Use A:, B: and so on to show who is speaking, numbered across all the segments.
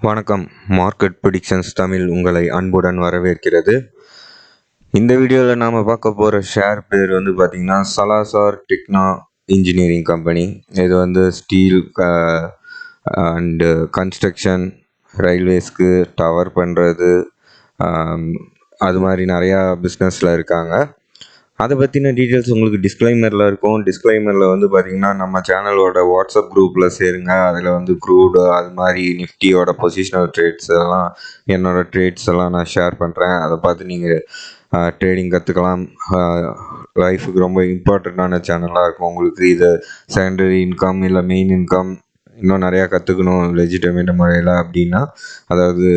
A: வணக்கம். Market predictions Tamil உங்களை அன்புடன் வரவேற்கிறது. இந்த வீடியோவில் நாம் பார்க்க போகிற ஷேர் பேர் வந்து பார்த்திங்கன்னா சலாசார் டெக்னா இன்ஜினியரிங் கம்பெனி. இது வந்து ஸ்டீல் அண்டு கன்ஸ்ட்ரக்ஷன், ரயில்வேஸ்க்கு டவர் பண்ணுறது, அது மாதிரி நிறையா பிஸ்னஸில் இருக்காங்க. அதை பற்றின டீட்டெயில்ஸ் உங்களுக்கு டிஸ்க்ளைமரில் இருக்கும். டிஸ்க்ளைமரில் வந்து பார்த்திங்கன்னா நம்ம சேனலோட வாட்ஸ்அப் குரூப்பில் சேருங்க. அதில் வந்து க்ரூடு அது மாதிரி நிஃப்டியோட பொசிஷனல் ட்ரேட்ஸ் எல்லாம், என்னோடய ட்ரேட்ஸ் எல்லாம் நான் ஷேர் பண்ணுறேன். அதை பார்த்து நீங்கள் ட்ரேடிங் கற்றுக்கலாம். லைஃபுக்கு ரொம்ப இம்பார்ட்டண்ட்டான சேனலாக இருக்கும். உங்களுக்கு இது செகண்டரி இன்கம் இல்லை மெயின் இன்கம் இன்னும் நிறையா கற்றுக்கணும் லெஜிட்டிமேட் முறையில் அப்படின்னா, அதாவது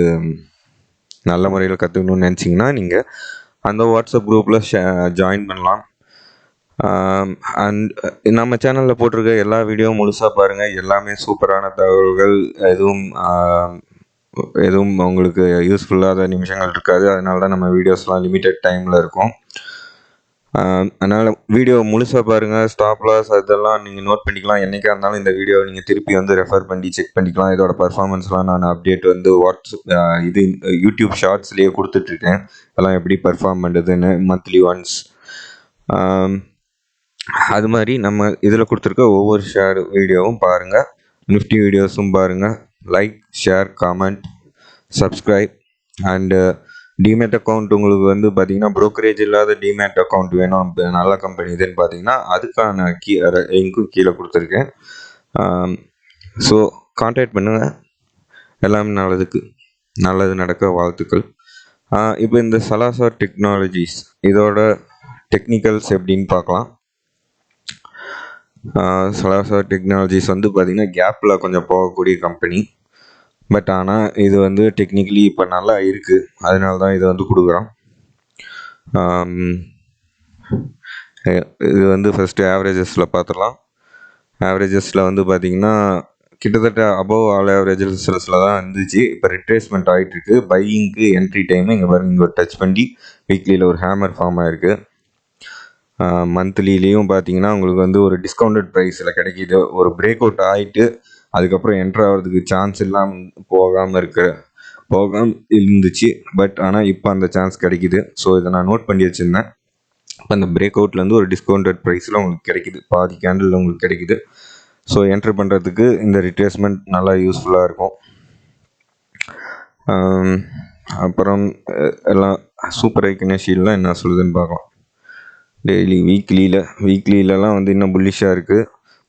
A: நல்ல முறையில் கற்றுக்கணும்னு நினச்சிங்கன்னா நீங்கள் அந்த வாட்ஸ்அப் குரூப்பில் ஜாயின் பண்ணலாம். அண்ட் நம்ம சேனலில் போட்டிருக்க எல்லா வீடியோவும் முழுசாக பாருங்கள். எல்லாமே சூப்பரான தகவல்கள், எதுவும் உங்களுக்கு யூஸ்ஃபுல்லாத நிமிஷங்கள் இருக்காது. அதனால தான் நம்ம வீடியோஸ்லாம் லிமிட்டட் டைமில் இருக்கும். அதனால் வீடியோ முழுசாக பாருங்கள். ஸ்டாப் லாஸ் அதெல்லாம் நீங்கள் நோட் பண்ணிக்கலாம். என்றைக்காக இருந்தாலும் இந்த வீடியோவை நீங்கள் திருப்பி வந்து ரெஃபர் பண்ணி செக் பண்ணிக்கலாம். இதோட பர்ஃபார்மன்ஸ்லாம் நான் அப்டேட் வந்து யூடியூப் ஷார்ட்ஸ்லேயே கொடுத்துட்ருக்கேன். அதெல்லாம் எப்படி பர்ஃபார்ம் பண்ணுறதுன்னு மந்த்லி ஒன்ஸ். அது மாதிரி நம்ம இதில் கொடுத்துருக்க ஒவ்வொரு ஷேர் வீடியோவும் பாருங்கள். நிஃப்டி வீடியோஸும் பாருங்கள். Like, share, comment, subscribe. And demat account உங்களுக்கு வந்து பார்த்தீங்கன்னா ப்ரோக்கரேஜ் இல்லாத டிமேட் அக்கௌண்ட் வேணும், நல்ல கம்பெனி இதுன்னு பார்த்தீங்கன்னா அதுக்கான லிங்க்கும் கீழே கொடுத்துருக்கேன். ஸோ கான்டாக்ட் பண்ணுங்கள். எல்லாமே நல்லது நடக்க வாழ்த்துக்கள். இப்போ இந்த சலாசார் டெக்னாலஜிஸ் இதோட டெக்னிக்கல்ஸ் எப்படின்னு பார்க்கலாம். சலாசார் டெக்னாலஜிஸ் வந்து பார்த்திங்கன்னா கேப்பில் கொஞ்சம் போகக்கூடிய கம்பெனி. பட் ஆனால் இது வந்து டெக்னிக்கலி இப்போ நல்லா இருக்குது. அதனால தான் இதை வந்து கொடுக்குறோம். இது வந்து ஃபஸ்ட்டு ஆவரேஜஸில் பார்த்துடலாம். ஆவரேஜஸில் வந்து பார்த்திங்கன்னா கிட்டத்தட்ட அபவ் ஆல் ஆவரேஜஸில் தான் இருந்துச்சு. இப்போ ரிட்ரேஸ்மெண்ட் ஆகிட்டுருக்கு. பையிங்க்கு என்ட்ரி டைமு இங்கே பாருங்கள், இங்கே ஒரு டச் பண்ணி வீக்லியில் ஒரு ஹேமர் ஃபார்ம் ஆகிருக்கு. மந்த்லிலேயும் பார்த்தீங்கன்னா உங்களுக்கு வந்து ஒரு டிஸ்கவுண்டட் ப்ரைஸில் கிடைக்கிது. ஒரு பிரேக் அவுட் ஆகிட்டு அதுக்கப்புறம் என்ட்ரு ஆகிறதுக்கு சான்ஸ் இல்லாமல் போகாமல் இருந்துச்சு. பட் ஆனால் இப்போ அந்த சான்ஸ் கிடைக்கிது. ஸோ இதை நான் நோட் பண்ணி வச்சுருந்தேன். இப்போ அந்த பிரேக் அவுட்லேருந்து ஒரு டிஸ்கவுண்டட் ப்ரைஸில் உங்களுக்கு கிடைக்கிது, பாதி கேண்டில் உங்களுக்கு கிடைக்கிது. ஸோ என்ட்ரு பண்ணுறதுக்கு இந்த ரிட்ரேஸ்மெண்ட் நல்லா யூஸ்ஃபுல்லாக இருக்கும். அப்புறம் எல்லாம் சூப்பர் ஐக்கனேஷியெலாம் என்ன சொல்லுதுன்னு பார்க்கலாம். டெய்லி வீக்லியிலலாம் வந்து இன்னும் புல்லிஷாக இருக்குது.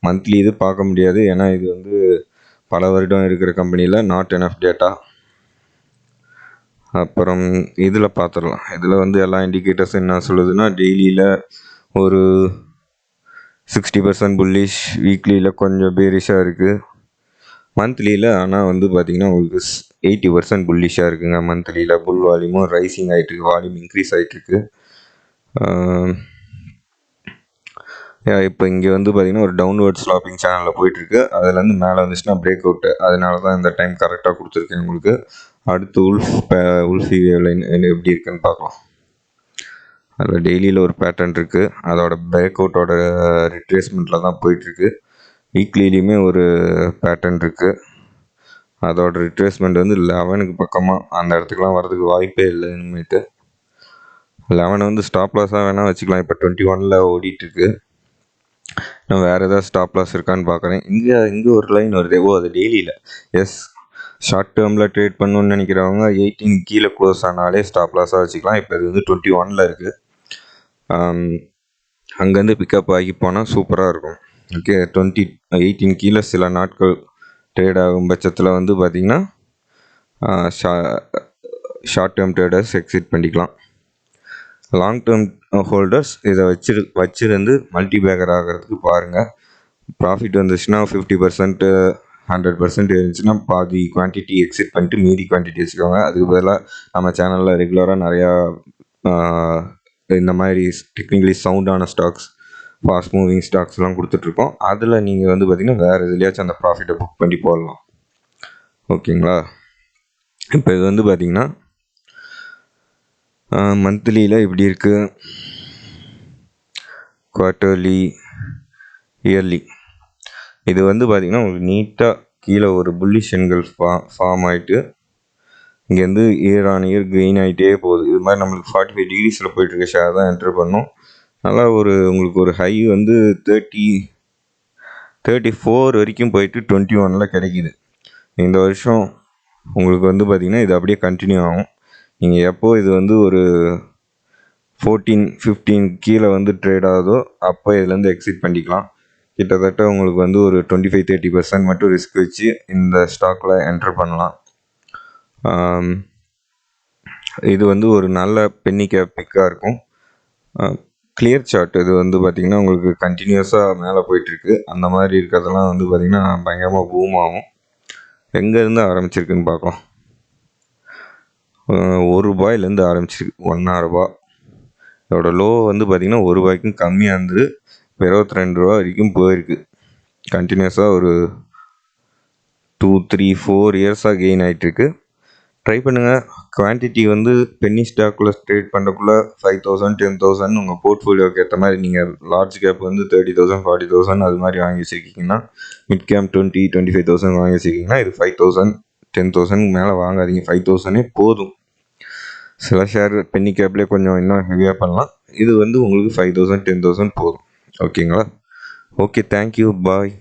A: மந்த்லி இது பார்க்க முடியாது, ஏன்னா இது வந்து பல வருடம் இருக்கிற கம்பெனியில் நாட் எனஃப் டேட்டா. அப்புறம் இதில் பார்த்துடலாம். இதில் வந்து எல்லா இண்டிகேட்டர்ஸ் என்ன சொல்லுதுன்னா டெய்லியில் ஒரு 60% புல்லிஷ், வீக்லியில் கொஞ்சம் பேரிஷாக இருக்குது, மந்த்லியில் ஆனால் வந்து பார்த்திங்கன்னா உங்களுக்கு 80% புல்லிஷாக இருக்குங்க. மந்த்லியில் புல் வால்யூமும் ரைசிங் ஆகிட்டுருக்கு, வால்யூம் இன்க்ரீஸ் ஆகிட்டுருக்கு. இப்போ இங்கே வந்து பார்த்திங்கன்னா ஒரு டவுன்வர்ட் ஸ்லாப்பிங் சேனலில் போயிட்டுருக்கு. அதுலேருந்து மேலே வந்துச்சுன்னா பிரேக் அவுட்டு. அதனால தான் இந்த டைம் கரெக்டாக கொடுத்துருக்கேன் உங்களுக்கு. அடுத்து உல்ஃபி வேவ் லைன் எப்படி இருக்குன்னு பார்க்கலாம். அதில் டெய்லியில் ஒரு பேட்டர்ன் இருக்குது. அதோட பிரேக் அவுட்டோட ரிட்ரேஸ்மெண்ட்டில் தான் போயிட்டுருக்கு. வீக்லிலையுமே ஒரு பேட்டர்ன் இருக்குது. அதோட ரிட்ரேஸ்மெண்ட் வந்து 11க்கு பக்கமாக அந்த இடத்துக்குலாம் வரதுக்கு வாய்ப்பே இல்லை. இனிமேட்டு 11 வந்து ஸ்டாப் லாஸாக வேணால் வச்சுக்கலாம். இப்போ 21 ஓடிட்டுருக்கு. நான் வேறு ஏதாவது ஸ்டாப் லாஸ் இருக்கான்னு பார்க்குறேன். இங்கே ஒரு லைன் வருது. அது டெய்லியில். எஸ், ஷார்ட் டேர்மில் ட்ரேட் பண்ணணுன்னு நினைக்கிறவங்க 18 கீழே க்ளோஸ் ஆனாலே ஸ்டாப் லாஸாக வச்சுக்கலாம். இப்போ இது வந்து 21 இருக்குது. அங்கேருந்து பிக்கப் ஆகி போனால் சூப்பராக இருக்கும். ஓகே, 18 கீழே சில நாட்கள் ட்ரேட் ஆகும் பட்சத்தில் வந்து பார்த்திங்கன்னா ஷார்ட் டேர்ம் ட்ரேடர்ஸ் எக்ஸிட் பண்ணிக்கலாம். லாங் டேர்ம் ஹோல்டர்ஸ் இதை வச்சிருந்து மல்டி பேக்கர் ஆகிறதுக்கு பாருங்கள். ப்ராஃபிட் வந்துச்சுன்னா 50%, 100% இருந்துச்சுன்னா பாதி குவான்டிட்டி எக்ஸிட் பண்ணிட்டு மீதி குவான்டிட்டி வச்சுக்கோங்க. அதுக்கு பதிலாக நம்ம சேனலில் ரெகுலராக நிறையா இந்த மாதிரி டெக்னிக்கலி சவுண்டான ஸ்டாக்ஸ், ஃபாஸ்ட் மூவிங் ஸ்டாக்ஸ்லாம் கொடுத்துட்ருக்கோம். அதில் நீங்கள் வந்து பார்த்திங்கன்னா வேறு எதுலையாச்சும் அந்த ப்ராஃபிட்டை புக் பண்ணி போடலாம். ஓகேங்களா? இப்போ இது வந்து பார்த்திங்கன்னா மந்த்லியில் இப்படி இருக்குது, குவார்ட்டர்லி, இயர்லி. இது வந்து பார்த்திங்கன்னா உங்களுக்கு நீட்டாக கீழே ஒரு புல்லிஷ் எண்கள் ஃபார்ம் ஆகிட்டு இங்கேருந்து இயர் ஆன் இயர் கெயின் ஆகிட்டே போகுது. இது மாதிரி நம்மளுக்கு 45 டிகிரிஸில் போயிட்டுருக்க ஷேர் தான் என்ட்ரு பண்ணணும். நல்லா உங்களுக்கு ஒரு ஹை வந்து 34 வரைக்கும் போயிட்டு 21 கிடைக்கிது. இந்த வருஷம் உங்களுக்கு வந்து பார்த்திங்கன்னா இது அப்படியே கண்டினியூ ஆகும். நீங்கள் எப்போ இது வந்து ஒரு 14-15 கீழே வந்து ட்ரேட் ஆகுதோ அப்போ இதுலேருந்து எக்ஸிட் பண்ணிக்கலாம். கிட்டத்தட்ட உங்களுக்கு வந்து ஒரு 25-30% மட்டும் ரிஸ்க் வச்சு இந்த ஸ்டாக்கில் என்ட்ரு பண்ணலாம். இது வந்து ஒரு நல்ல பென்னி கேப் பிக்காக இருக்கும். கிளியர் சார்ட் இது வந்து பார்த்திங்கன்னா உங்களுக்கு கண்டினியூஸாக மேலே போயிட்டுருக்கு. அந்த மாதிரி இருக்கிறதெல்லாம் வந்து பார்த்திங்கன்னா பயங்கரமாக பூம் ஆகும். எங்கேருந்து ஆரம்பிச்சிருக்குன்னு பார்க்கலாம். ₹1 ஆரம்பிச்சிருக்கு. ₹1.5. இதோட லோ வந்து பார்த்திங்கன்னா ₹1க்கும் கம்மியாக இருந்தது. இப்போ ₹22 வரைக்கும் போயிருக்கு. கண்டினியூஸாக ஒரு 2-3-4 இயர்ஸாக கெயின் ஆகிட்டுருக்கு. ட்ரை பண்ணுங்கள். குவான்டிட்டி வந்து பென்னி ஸ்டாக்கில் ட்ரேட் பண்ணுறக்குள்ளே 5,000 10,000 உங்கள் போர்ட்ஃபோலியோக்கு ஏற்ற மாதிரி நீங்கள் லார்ஜ் கேப் வந்து 30,000 40,000 அது மாதிரி வாங்கி வச்சுருக்கீங்கன்னா, மிட் கேப் 20-25,000 வாங்கி வச்சுருக்கீங்கன்னா இது 5,000 10,000 மேலே வாங்காதீங்க. 5,000 போதும். சில ஷேர் பென்னி கேப்லேயே கொஞ்சம் இன்னும் ஹெவியாக பண்ணலாம். இது வந்து உங்களுக்கு 5,000 10,000 போதும். ஓகேங்களா? ஓகே, தேங்க்யூ, பாய்.